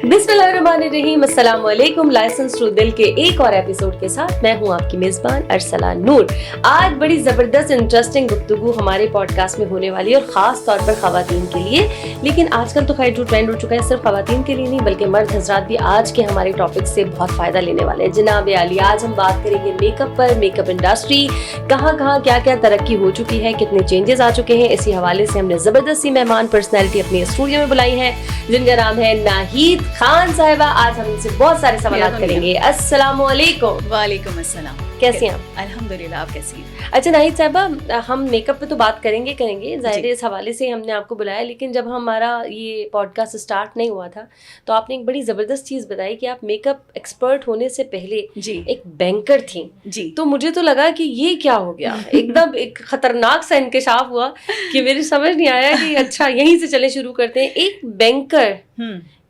बिस्मिल्लाहिर्रहमानिर्रहीम, अस्सलाम वालेकुम। लाइसेंस टू दिल के एक और एपिसोड के साथ मैं हूं आपकी मेज़बान अरसला नूर। आज बड़ी ज़बरदस्त इंटरेस्टिंग गुफ्तगू हमारे पॉडकास्ट में होने वाली है और ख़ास तौर पर ख़वातीन के लिए। लेकिन आजकल तो खैर जो ट्रेंड हो चुका है सिर्फ ख़वातीन के लिए नहीं बल्कि मर्द हज़रात भी आज के हमारे टॉपिक से बहुत फ़ायदा लेने वाले हैं। जनाब आली, आज हम बात करेंगे मेकअप पर, मेकअप इंडस्ट्री कहाँ क्या क्या तरक्की हो चुकी है, कितने चेंजेस आ चुके हैं। इसी हवाले से हमने ज़बरदस्त सी मेहमान पर्सनैलिटी अपने स्टूडियो में बुलाई है जिनका नाम है नाहीद खान साहिबा। आज हम इनसे बहुत सारे सवाल करेंगे। अस्सलाम वालेकुम। वालेकुम अस्सलाम। कैसी हैं आप? अल्हम्दुलिल्लाह, आप कैसी हैं? अच्छा नाहीद साहिबा, हम मेकअप पे तो बात करेंगे ज़ाहिर है इस हवाले से हमने आपको बुलाया। लेकिन जब हमारा ये पॉडकास्ट स्टार्ट नहीं हुआ था तो आपने एक बड़ी ज़बरदस्त चीज़ बताई कि आप मेकअप एक्सपर्ट होने से पहले जी एक बैंकर थी जी। तो मुझे तो लगा कि ये क्या हो गया, एकदम एक खतरनाक सा इंकशाफ हुआ कि मेरी समझ नहीं आया कि अच्छा यहीं से चले शुरू करते हैं। एक बैंकर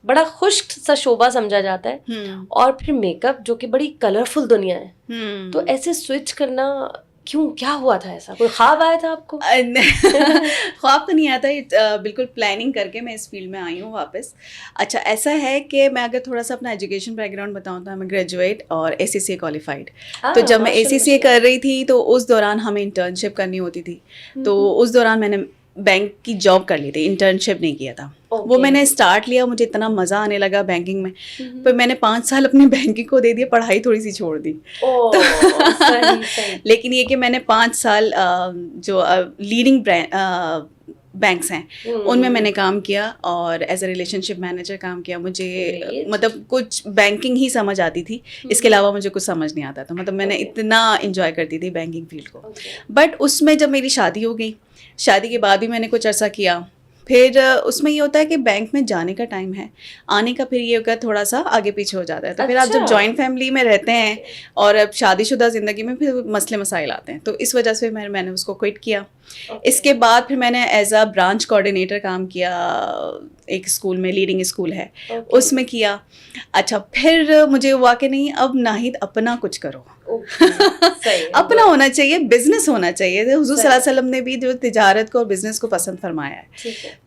बड़ा खुश्क सा शोबा समझा जाता है और फिर मेकअप जो कि बड़ी कलरफुल दुनिया है, तो ऐसे स्विच करना क्यों, क्या हुआ था? ऐसा कोई ख्वाब आया था आपको? ख्वाब तो नहीं आया था, बिल्कुल प्लानिंग करके मैं इस फील्ड में आई हूँ वापस। अच्छा, ऐसा है कि मैं अगर थोड़ा सा अपना एजुकेशन बैकग्राउंड बताऊँ तो मैं ग्रेजुएट और ACCA क्वालिफाइड। तो जब मैं ACCA कर रही थी तो उस दौरान हमें इंटर्नशिप करनी होती थी, तो उस दौरान मैंने बैंक की जॉब कर ली थी, इंटर्नशिप नहीं किया था। वो मैंने स्टार्ट लिया, मुझे इतना मज़ा आने लगा बैंकिंग में, पर मैंने 5 साल अपनी बैंकिंग को दे दिया, पढ़ाई थोड़ी सी छोड़ दी। तो सही। लेकिन ये कि मैंने 5 साल जो लीडिंग बैंक्स हैं उनमें मैंने काम किया और एज अ रिलेशनशिप मैनेजर काम किया। मुझे मतलब कुछ बैंकिंग ही समझ आती थी, इसके अलावा मुझे कुछ समझ नहीं आता था। मतलब मैंने इतना इंजॉय करती थी बैंकिंग फील्ड को। बट उसमें जब मेरी शादी हो गई, शादी के बाद भी मैंने कुछ अरसा किया। फिर उसमें ये होता है कि बैंक में जाने का टाइम है, आने का फिर ये होगा थोड़ा सा आगे पीछे हो जाता है। तो फिर आप जब जॉइंट फैमिली में रहते हैं और अब शादीशुदा ज़िंदगी में फिर मसले मसाइल आते हैं, तो इस वजह से मैंने उसको क्विट किया। इसके बाद फिर मैंने एज अ ब्रांच कोऑर्डिनेटर काम किया, एक स्कूल में, लीडिंग स्कूल है उसमें किया। अच्छा, फिर मुझे हुआ कि नहीं, अब नाहिद अपना कुछ करो। अपना होना चाहिए, बिजनेस होना चाहिए। हुज़ूर सल्लल्लाहु अलैहि वसल्लम ने भी जो तिजारत को और बिजनेस को पसंद फरमाया है,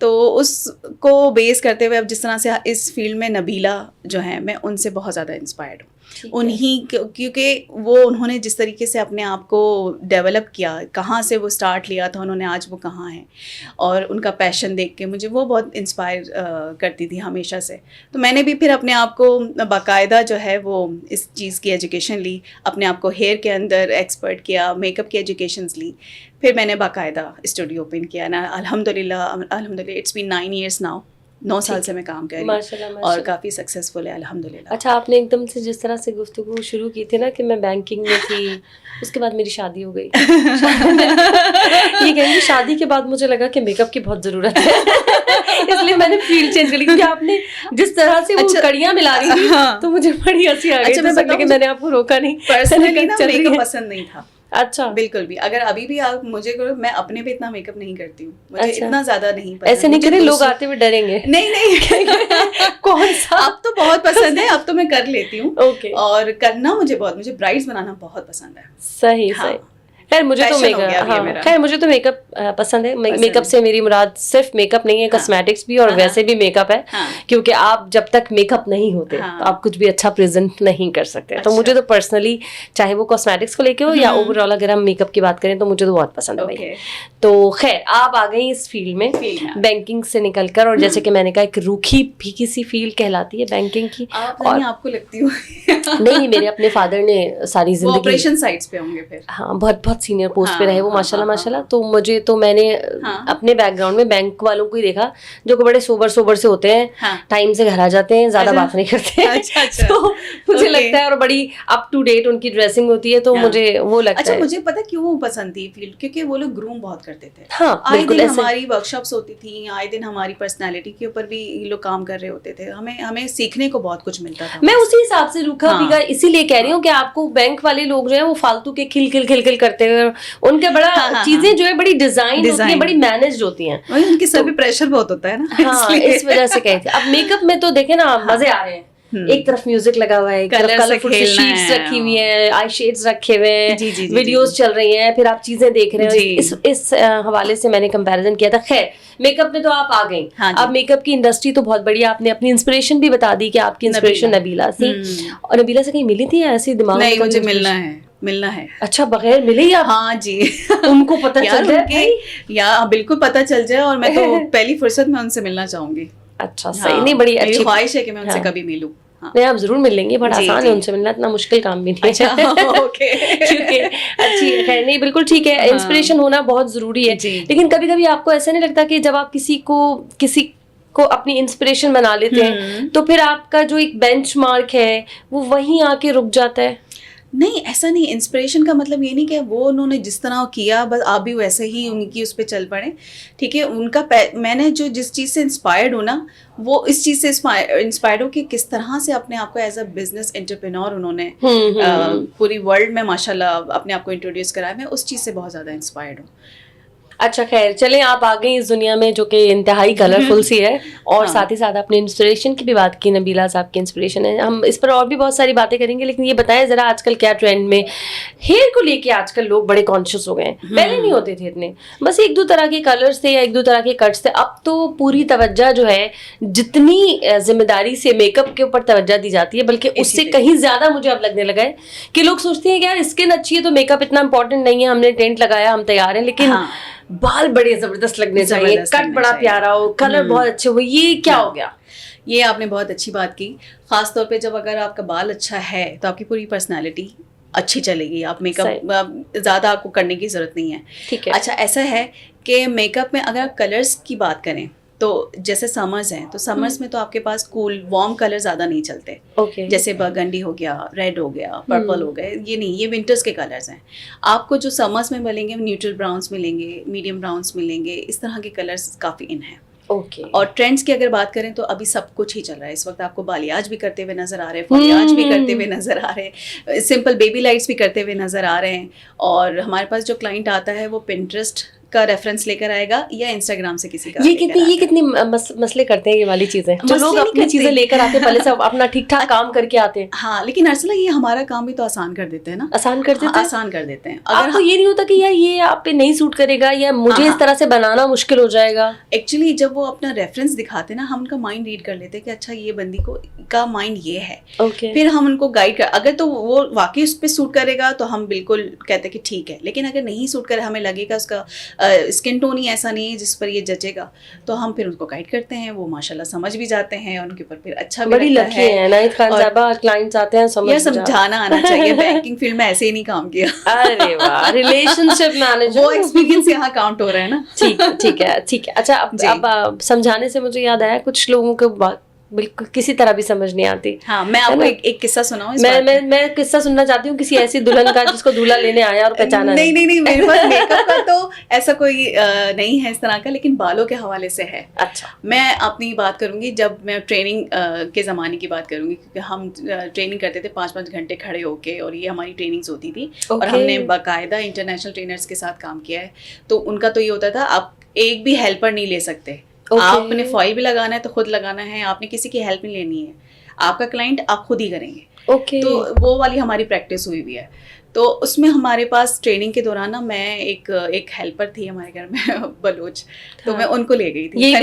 तो उसको बेस करते हुए अब जिस तरह से इस फील्ड में नबीला जो है, मैं उनसे बहुत ज़्यादा इंस्पायर्ड हूँ। उन्हीं क्योंकि वो उन्होंने जिस तरीके से अपने आप को डेवलप किया, कहाँ से वो स्टार्ट लिया था उन्होंने, आज वो कहाँ हैं, और उनका पैशन देख के मुझे वो बहुत इंस्पायर करती थी हमेशा से। तो मैंने भी फिर अपने आप को बाकायदा जो है वो इस चीज़ की एजुकेशन ली, अपने आप को हेयर के अंदर एक्सपर्ट किया, मेकअप की एजुकेशंस ली, फिर मैंने बाकायदा स्टूडियो ओपन किया ना। अल्हम्दुलिल्लाह इट्स बीन 9 years नाउ। 9 साल से मैं काम कर रही हूँ और काफ़ी सक्सेसफुल है अल्हम्दुलिल्लाह। अच्छा, आपने एकदम से जिस तरह से गुफ्तगू शुरू की थी ना कि मैं बैंकिंग में थी, उसके बाद मेरी शादी हो गई। ये कहेंगे शादी के बाद मुझे लगा कि मेकअप की बहुत ज़रूरत है, इसलिए मैंने फील्ड चेंज कर ली। क्योंकि आपने जिस तरह से वो कड़ियाँ मिला रही थी तो मुझे बड़ी हंसी आ गई। लेकिन मैंने आपको रोका नहीं, पर्सनली ना मेकअप पसंद नहीं था। अच्छा, बिल्कुल भी। अगर अभी भी आप मुझे करो, मैं अपने पे इतना मेकअप नहीं करती हूँ, मुझे इतना ज्यादा नहीं पसंद। ऐसे नहीं करें, लोग आते हुए डरेंगे। नहीं कौन सा, अब तो बहुत पसंद है, अब तो मैं कर लेती हूँ। और करना मुझे ब्राइड्स बनाना बहुत पसंद है। सही। खैर मुझे तो मेकअप पसंद है। मेकअप से मेरी मुराद सिर्फ मेकअप नहीं है, कॉस्मेटिक्स भी, और वैसे भी मेकअप है। क्योंकि आप जब तक मेकअप नहीं होते तो आप कुछ भी अच्छा प्रेजेंट नहीं कर सकते। तो मुझे तो पर्सनली, चाहे वो कॉस्मेटिक्स को लेके हो या ओवरऑल अगर हम मेकअप की बात करें, तो मुझे तो बहुत पसंद है भाई। तो खैर आप आ गई इस फील्ड में बैंकिंग से निकलकर, और जैसे कि मैंने कहा एक रूखी फीकी सी फील्ड कहलाती है बैंकिंग की। और आपको लगती हो? नहीं, मेरे अपने फादर ने सारी जिंदगी ऑपरेशन साइट्स पे होंगे फिर। हाँ, बहुत सीनियर पोस्ट पे रहे वो माशाल्लाह। तो मैंने अपने बैकग्राउंड में बैंक वालों को ही देखा जो कि बड़े सोबर से होते हैं, टाइम से घर आ जाते हैं, ज्यादा बात नहीं करते। अच्छा। तो मुझे लगता है, और बड़ी अप टू डेट उनकी ड्रेसिंग होती है, तो मुझे वो लगता है। मुझे पता क्यों पसंद थी फील्ड, क्योंकि वो लोग ग्रूम बहुत करते थे। हाँ, आए दिन हमारी वर्कशॉप्स होती थी, आए दिन हमारी पर्सनैलिटी के ऊपर भी ये लोग काम कर रहे होते थे। हमें सीखने को बहुत कुछ मिलता था। मैं उसी हिसाब से रूखा फीका इसीलिए कह रही हूँ कि आपको बैंक वाले लोग जो है वो फालतू के खिल करते हैं, उनके बड़ा चीजें जो है बड़ी डिजाइन होती है, बड़ी मैनेज्ड होती हैं, उनके सर पे प्रेशर बहुत होता है ना। हाँ, इस वजह से कहते हैं। अब मेकअप में तो देखे ना, मजे आ रहे हैं, एक तरफ म्यूजिक लगा हुआ है, एक तरफ कलरफुल शीट्स रखी हुई हैं, आई शेड्स रखे हुए हैं, वीडियोस चल रही हैं, फिर आप चीजें देख रहे हो. इस हवाले से मैंने कंपैरिजन किया था. खैर मेकअप में तो आप आ गई. अब मेकअप की इंडस्ट्री तो बहुत बढ़िया. आपने अपनी इंस्पिरेशन भी बता दी कि आपकी इंस्पिरेशन नबीला थी. और नबीला से कहीं मिली थी या ऐसे दिमाग में? मुझे मिलना है. अच्छा, बगैर मिले ही आप? हाँ जी. उनको पता चल जाए या बिल्कुल पता चल जाए, और मैं तो पहली फुर्सत में उनसे मिलना चाहूंगी. अच्छा, सही. नहीं, बड़ी अच्छी ख्वाहिश है कि मैं उनसे कभी मिलूं. नहीं, आप जरूर मिल लेंगे. बड़ा आसान है उनसे मिलना, इतना मुश्किल काम भी नहीं है. ओके. अच्छी है. नहीं, बिल्कुल ठीक है. इंस्पिरेशन होना बहुत जरूरी है. लेकिन कभी कभी आपको ऐसा नहीं लगता कि जब आप किसी को अपनी इंस्पिरेशन बना लेते हैं तो फिर आपका जो एक बेंचमार्क है वो वहीं आके रुक जाता है? नहीं, ऐसा नहीं. इंस्पिरेशन का मतलब ये नहीं कि वो उन्होंने जिस तरह किया बस आप भी वैसे ही उनकी उस पर चल पड़े. ठीक है, उनका मैंने जो जिस चीज़ से इंस्पायर्ड हूँ ना, वो इस चीज़ से इंस्पायर्ड हो कि किस तरह से अपने आप को एज अ बिजनेस एंटरप्रेन्योर उन्होंने पूरी वर्ल्ड में माशाल्लाह अपने आप को इंट्रोड्यूस कराया. मैं उस चीज़ से बहुत ज़्यादा इंस्पायर्ड हूँ. अच्छा, खैर चलें, आप आ गई इस दुनिया में जो कि इंतहाई कलरफुल सी है. और साथ ही साथ अपने इंस्पिरेशन की भी बात की. नबीला साहब की इंस्पिरेशन है. हम इस पर और भी बहुत सारी बातें करेंगे, लेकिन ये बताएं जरा आजकल क्या ट्रेंड में हेयर को लेके आजकल लोग बड़े कॉन्शियस हो गए हैं. पहले नहीं होते थे इतने, बस एक दो तरह के कलर्स थे या एक दो तरह के कट्स थे. अब तो पूरी तवज्जो जो है, जितनी जिम्मेदारी से मेकअप के ऊपर तवज्जो दी जाती है, बल्कि उससे कहीं ज्यादा मुझे अब लगने लगा है कि लोग सोचते हैं कि यार स्किन अच्छी है तो मेकअप इतना इंपॉर्टेंट नहीं है, हमने टेंट लगाया, हम तैयार हैं. लेकिन बाल बड़े जबरदस्त लगने चाहिए, कट बड़ा प्यारा हो, कलर बहुत अच्छे हो. ये क्या हो गया? ये आपने बहुत अच्छी बात की. खास तौर पे जब अगर आपका बाल अच्छा है तो आपकी पूरी पर्सनालिटी अच्छी चलेगी. आप मेकअप ज़्यादा आपको करने की ज़रूरत नहीं है. ठीक है. अच्छा, ऐसा है कि मेकअप में अगर आप कलर्स की बात करें तो जैसे समर्स हैं, तो समर्स में तो आपके पास कूल वार्म कलर ज़्यादा नहीं चलते. जैसे बर्गंडी हो गया, रेड हो गया, पर्पल हो गए, ये नहीं, ये विंटर्स के कलर्स हैं. आपको जो समर्स में मिलेंगे न्यूट्रल ब्राउन्स मिलेंगे, मीडियम ब्राउन्स मिलेंगे. इस तरह के कलर्स काफ़ी इन हैं. और ट्रेंड्स की अगर बात करें तो अभी सब कुछ ही चल रहा है. इस वक्त आपको बालियाज भी करते हुए नजर आ रहे हैं, फलियाज भी करते हुए नजर आ रहे हैं, सिंपल बेबी लाइट्स भी करते हुए नजर आ रहे हैं. और हमारे पास जो क्लाइंट आता है वो पिंटरेस्ट का रेफरेंस लेकर आएगा या इंस्टाग्राम से किसी का. ये कितनी मसले करते हैं ये वाली चीजें, जो लोग अपनी चीजें लेकर आते हैं, पहले से अपना ठीक ठाक काम करके आते हैं. हाँ, लेकिन अर्सला ये हमारा काम भी तो आसान कर देते हैं ना. आसान कर देते हैं. आसान कर देते हैं. आपको ये नहीं होता कि यार ये आप पे नहीं सूट करेगा या मुझे इस तरह से बनाना मुश्किल हो जाएगा? एक्चुअली जब वो अपना रेफरेंस दिखाते हैं ना, हम उनका माइंड रीड कर लेते हैं कि अच्छा ये बंदी का माइंड ये है. फिर हम उनको गाइड कर, अगर तो वो वाकई उस पर सूट करेगा तो हम बिल्कुल कहते हैं कि ठीक है. लेकिन अगर नहीं सूट करे, हमें लगेगा उसका स्किन टोन ऐसा नहीं है जिस पर ये जचेगा, तो हम फिर उनको गाइड करते हैं. वो माशाल्लाह समझ भी जाते हैं, उनके ऊपर फिर अच्छा भी बड़ी लकी है नाहिद खान साहबा. क्लाइंट्स आते हैं, समझाना आना चाहिए. बैंकिंग फील्ड में ऐसे ही नहीं काम किया. अरे वाह, रिलेशनशिप मैनेजर, वो एक्सपीरियंस यहाँ काउंट हो रहा है ना. ठीक है. अच्छा, अब समझाने से मुझे याद आया, कुछ लोगों को बिल्कुल किसी तरह भी समझ नहीं आती. हाँ, मैं आपको एक किस्सा सुनाऊं. मैं किस्सा सुनना चाहती हूँ किसी ऐसी दुल्हन का जिसको दूल्हा लेने आया और पहचाना नहीं. मेरे पास मेकअप का तो ऐसा कोई नहीं है इस तरह का, लेकिन बालों के हवाले से है. अच्छा, मैं अपनी बात करूंगी जब मैं ट्रेनिंग के ज़माने की बात करूंगी, क्योंकि हम ट्रेनिंग करते थे 5-5 घंटे खड़े होके, और ये हमारी ट्रेनिंग्स होती थी. और हमने बाकायदा इंटरनेशनल ट्रेनर्स के साथ काम किया है. तो उनका तो ये होता था, आप एक भी हेल्पर नहीं ले सकते. आपने फॉइल भी लगाना है तो खुद लगाना है, आपने किसी की हेल्प नहीं लेनी है. आपका क्लाइंट आप खुद ही करेंगे. तो वो वाली हमारी प्रैक्टिस हुई हुई है. तो उसमें हमारे पास ट्रेनिंग के दौरान ना, मैं एक हेल्पर थी हमारे घर में, बलोच. तो मैं उनको ले गई थी. ये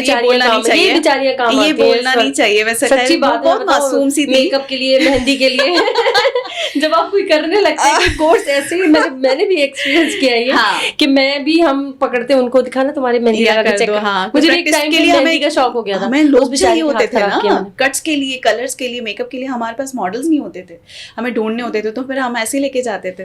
बोलना नहीं चाहिए वैसे. सच्ची बात, बहुत मासूम सी थी. मेकअप के लिए, मेहंदी के लिए जब आप कोई करने लगते हैं कोर्स ऐसे ही, मैंने भी एक्सपीरियंस किया है. हाँ. कि मैं भी, हम पकड़ते उनको, दिखाना तुम्हारे मेहंदी लगा के चेक. मुझे एक टाइम के लिए मेहंदी का शौक हो गया था. हमें लोग चाहिए होते थे ना, कट्स के लिए, कलर्स के लिए, मेकअप के लिए. हमारे पास मॉडल्स नहीं होते थे, हमें ढूंढने होते थे. तो फिर हम ऐसे लेके जाते थे.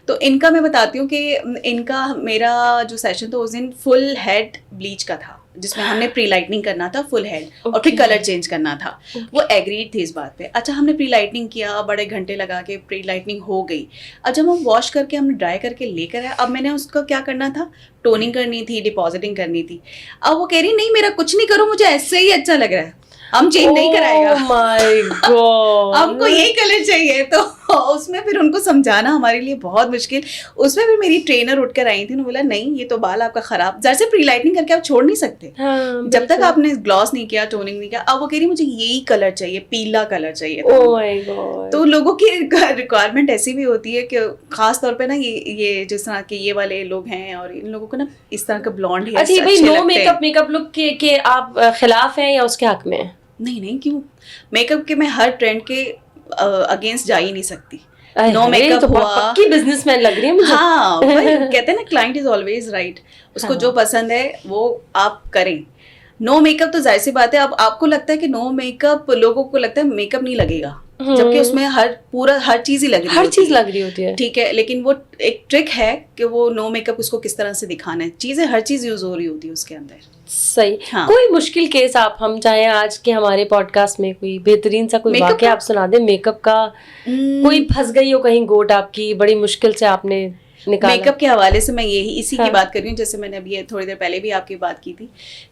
तो इनका मैं बताती हूँ कि इनका मेरा जो सेशन था उस दिन फुल हेड ब्लीच का था, जिसमें हमने प्री लाइटनिंग करना था फुल हेड. और फिर कलर चेंज करना था. वो एग्रीड थे इस बात पे. अच्छा, हमने प्री लाइटनिंग किया, बड़े घंटे लगा के प्री लाइटनिंग हो गई. अब जब हम वॉश करके हमने ड्राई करके लेकर आए, अब मैंने उसका क्या करना था, टोनिंग करनी थी, डिपॉजिटिंग करनी थी. अब वो कह रही नहीं, मेरा कुछ नहीं करो, मुझे ऐसे ही अच्छा लग रहा है, हम चेंज नहीं कराएगा. Oh my God. हमको यही कलर चाहिए. तो اس میں پھر ان کو سمجھانا ہمارے لیے بہت مشکل. اس میں پھر میری ٹرینر اٹھ کر آئی تھی, انہوں نے بولا نہیں یہ تو بال آپ کا خراب, ظاہر سے پری لائٹنگ کر کے آپ چھوڑ نہیں سکتے جب تک آپ نے گلاس نہیں کیا, ٹوننگ نہیں کیا. اب وہ کہہ رہی مجھے یہی کلر چاہیے, پیلا کلر چاہیے. تو لوگوں کی ریکوائرمنٹ ایسی بھی ہوتی ہے کہ خاص طور پہ نا یہ جس طرح کے یہ والے لوگ ہیں, اور ان لوگوں کو نا اس طرح کا بلانڈ ہیئر اچھے لگتے ہیں. میک اپ لک کے آپ خلاف ہیں یا اس کے حق میں ہیں؟ نہیں کیوں, میک اپ کے میں ہر ٹرینڈ کے اگینسٹ جا ہی نہیں سکتی. نو میک اپ ہوا کی بزنس مین لگ رہی ہے مجھے. ہاں کہتے ہیں نا کلائنٹ از آلویز رائٹ, اس کو جو پسند ہے وہ آپ کریں. نو میک اپ تو ظاہر سی بات ہے, اب آپ کو لگتا ہے کہ نو میک اپ, لوگوں کو لگتا ہے میک اپ نہیں لگے گا, جبکہ اس میں ہر چیز ہی لگ رہی ہوتی ہے. ٹھیک ہے, لیکن وہ ایک ٹرک ہے کہ وہ نو میک اپ اس کو کس طرح سے دکھانا ہے, چیزیں ہر چیز یوز ہو رہی ہوتی ہے اس کے اندر. صحیح. کوئی مشکل کیس آپ ہم چاہیں آج کے ہمارے پوڈ کاسٹ میں کوئی بہترین سا کوئی واقعہ آپ سنا دیں میک اپ کا, کوئی پھنس گئی ہو کہیں گوٹ آپ کی, بڑی مشکل سے آپ نے نکالا. میک اپ کے حوالے سے میں اسی کی بات کر رہی ہوں, جیسے میں نے ابھی تھوڑی دیر پہلے بھی آپ کی بات کی تھی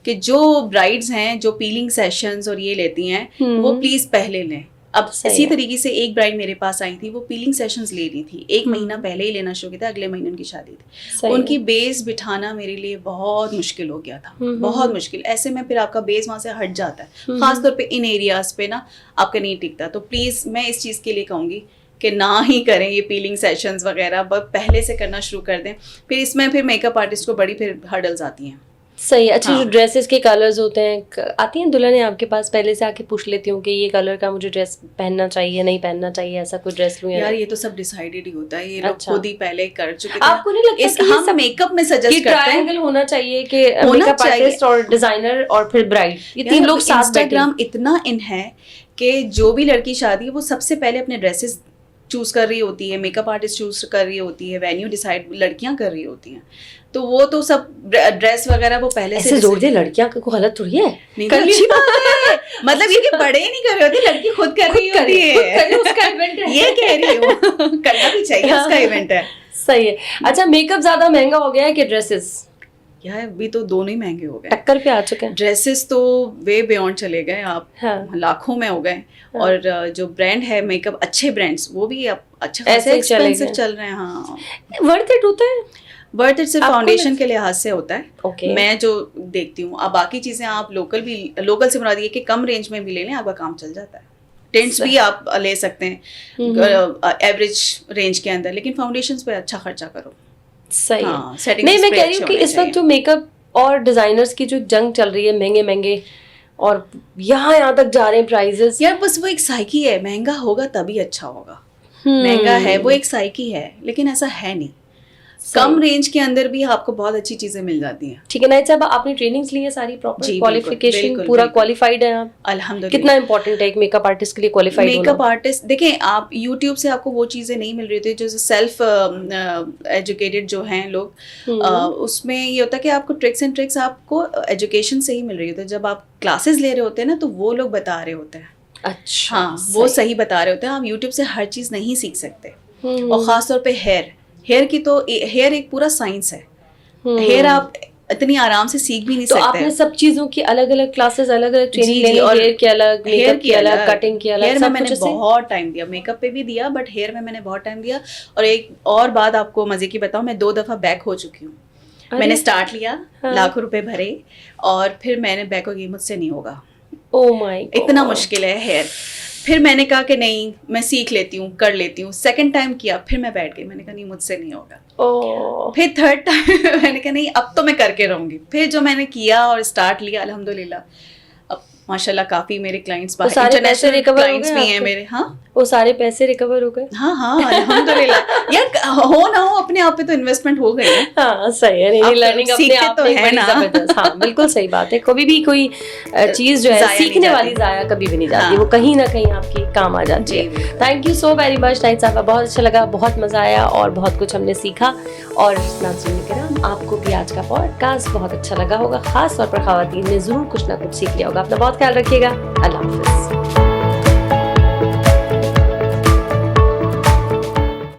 کہ جو برائڈز ہیں جو پیلنگ سیشنز اور یہ لیتی ہیں وہ پلیز پہلے لیں. اب اسی طریقے سے ایک برائڈ میرے پاس آئی تھی, وہ پیلنگ سیشنز لے رہی تھی, 1 مہینہ پہلے ہی لینا شروع کیا تھا, اگلے مہینے ان کی شادی تھی. ان کی بیس بٹھانا میرے لیے بہت مشکل ہو گیا تھا, بہت مشکل. ایسے میں پھر آپ کا بیس وہاں سے ہٹ جاتا ہے, خاص طور پہ ان ایریاز پہ نا آپ کا نہیں ٹکتا. تو پلیز میں اس چیز کے لیے کہوں گی کہ نہ ہی کریں یہ پیلنگ سیشنز وغیرہ, پہلے سے کرنا شروع کر دیں. پھر اس میں پھر میک اپ آرٹسٹ کو بڑی پھر ہرڈلز آتی ہیں. صحیح. اچھا جو ڈریسز کے کلرز ہوتے ہیں, آتی ہیں دلہنیں آپ کے پاس پہلے سے آ کے پوچھ لیتی ہوں کہ یہ کلر کا مجھے ڈریس پہننا چاہیے نہیں پہننا چاہیے, ایسا کوئی ڈریس لوں؟ یار یہ تو سب ڈیسائیڈڈ ہی ہوتا ہے, یہ لوگ خود ہی پہلے کر چکے ہیں. آپ کو نہیں لگتا کہ ہم میک اپ میں سجیسٹ کرتے ہیں ٹرائنگل ہونا چاہیے کہ میک اپ آرٹسٹ اور ڈیزائنر اور پھر برائڈ, یہ 3 لوگ ساتھ بیٹھے؟ انسٹاگرام اتنا ان ہے کہ جو بھی لڑکی شادی ہے وہ سب سے پہلے اپنے ڈریسز چوز کر رہی ہوتی ہے, میک اپ آرٹسٹ چوز کر رہی ہوتی ہے, وینیو ڈیسائیڈ لڑکیاں کر رہی ہوتی ہیں. تو وہ تو سب ڈریس وغیرہ وہ پہلے سے زور دے, لڑکیاں کو غلط تھوڑی ہے, اچھی بات ہے. مطلب یہ کہ بڑے نہیں کر رہے ہوتے, لڑکی خود کر رہی ہوتی ہے, اس کا ایونٹ ہے, یہ کہہ رہی ہوں, کرنا بھی چاہیے, اس کا ایونٹ ہے. صحیح ہے. اچھا میک اپ زیادہ مہنگا ہو گیا ہے کہ ڈریسز؟ یار ابھی تو دونوں ہی مہنگے ہو گئے, ٹکر پہ آ چکے ہیں. ڈریسز تو وے بیونڈ چلے گئے, آپ لاکھوں میں ہو گئے, اور جو برانڈ ہے میک اپ اچھے برانڈس وہ بھی اب اچھے خاصے ایکسپینسو چل رہے ہیں. ہاں ورتھ اٹ ہوتا ہے, ورتھ اٹ صرف فاؤنڈیشن کے لحاظ سے ہوتا ہے, میں جو دیکھتی ہوں. اب باقی چیزیں آپ لوکل سے مراد یہ کہ کم رینج میں بھی لے لیں, آپ کا کام چل جاتا ہے. ٹینٹس بھی آپ لے سکتے ہیں ایوریج رینج کے اندر, لیکن فاؤنڈیشنز پہ اچھا خرچہ کرو. صحیح. نہیں میں کہہ رہی ہوں کہ اس وقت جو میک اپ اور ڈیزائنرز کی جو جنگ چل رہی ہے, مہنگے اور یہاں تک جا رہے ہیں پرائزز. یار بس وہ ایک سائیکی ہے, مہنگا ہوگا تبھی اچھا ہوگا. مہنگا ہے وہ ایک سائیکی ہے, لیکن ایسا ہے نہیں. کم رینج کے اندر بھی آپ کو بہت اچھی چیزیں مل جاتی ہیں. ٹھیک ہے نائٹ صاحب, آپ نے ٹریننگز لی ہیں ساری پراپر, کوالیفیکیشن پورا کوالیفائڈ ہے آپ؟ الحمدللہ. کتنا امپورٹنٹ ہے ایک میک اپ آرٹسٹ کے لیے کوالیفائڈ ہونا؟ میک اپ آرٹسٹ دیکھیں آپ یوٹیوب سے آپ کو وہ چیزیں نہیں مل رہی ہوتی جو سیلف ایجوکیٹڈ جو ہیں لوگ, اس میں یہ ہوتا ہے کہ آپ کو ٹرکس اینڈ ٹرکس آپ کو ایجوکیشن سے ہی مل رہی ہوتی ہے. جب آپ کلاسز لے رہے ہوتے ہیں نا تو وہ لوگ بتا رہے ہوتے ہیں. اچھا. ہاں وہ صحیح بتا رہے ہوتے ہیں. آپ یوٹیوب سے ہر چیز نہیں سیکھ سکتے, اور خاص طور پہ ہیئر کی تو ہیئر ایک پورا سائنس ہے. ہیئر آپ اتنی آرام سے سیکھ بھی نہیں سکتے. تو آپ نے سب چیزوں کی الگ الگ کلاسز, الگ الگ ٹریننگ لی, اور ہیئر کی الگ, میک اپ کی الگ, کٹنگ کی الگ. ہیئر میں نے بہت ٹائم دیا, میک اپ پہ بھی دیا, بٹ ہیئر میں نے بہت ٹائم دیا. اور ایک اور بات آپ کو مزے کی بتاؤں, میں 2 دفعہ بیک ہو چکی ہوں. میں نے اسٹارٹ لیا, لاکھوں روپے بھرے, اور پھر میں نے بیک ہو گئی, مجھ سے نہیں ہوگا. او مائی گاڈ, اتنا مشکل ہے ہیئر. پھر میں نے کہا کہ نہیں میں سیکھ لیتی ہوں, کر لیتی ہوں. سیکنڈ ٹائم کیا, پھر میں بیٹھ گئی, میں نے کہا نہیں مجھ سے نہیں ہوگا. پھر تھرڈ ٹائم میں نے کہا نہیں اب تو میں کر کے رہوں گی. پھر جو میں نے کیا اور اسٹارٹ لیا, الحمدللہ اب ماشاء اللہ کافی میرے کلائنٹس انٹرنیشنل کلائنٹس بھی ہیں میرے. ہاں وہ سارے پیسے ریکور ہو گئے. ہاں الحمدللہ. یار ہو نہ ہو اپنے آپ پہ تو انویسٹمنٹ ہو گئی ہے. ہاں صحیح ہے, نہیں لرننگ اپنے آپ میں بڑی زبردست. ہاں بالکل صحیح بات ہے. کبھی بھی کوئی چیز جو ہے سیکھنے والی ضائع کبھی بھی نہیں جاتی, وہ کہیں نہ کہیں آپ کی کام آ جاتی ہے. Thank you so very much night صاحبہ, بہت اچھا لگا, بہت مزہ آیا اور بہت کچھ ہم نے سیکھا. اور ناظرین کرام آپ کو بھی آج کا پوڈ کاسٹ بہت اچھا لگا ہوگا, خاص طور پر خواتین نے ضرور کچھ نہ کچھ سیکھ لیا ہوگا. اپنا بہت خیال رکھیے گا. اللہ حافظ.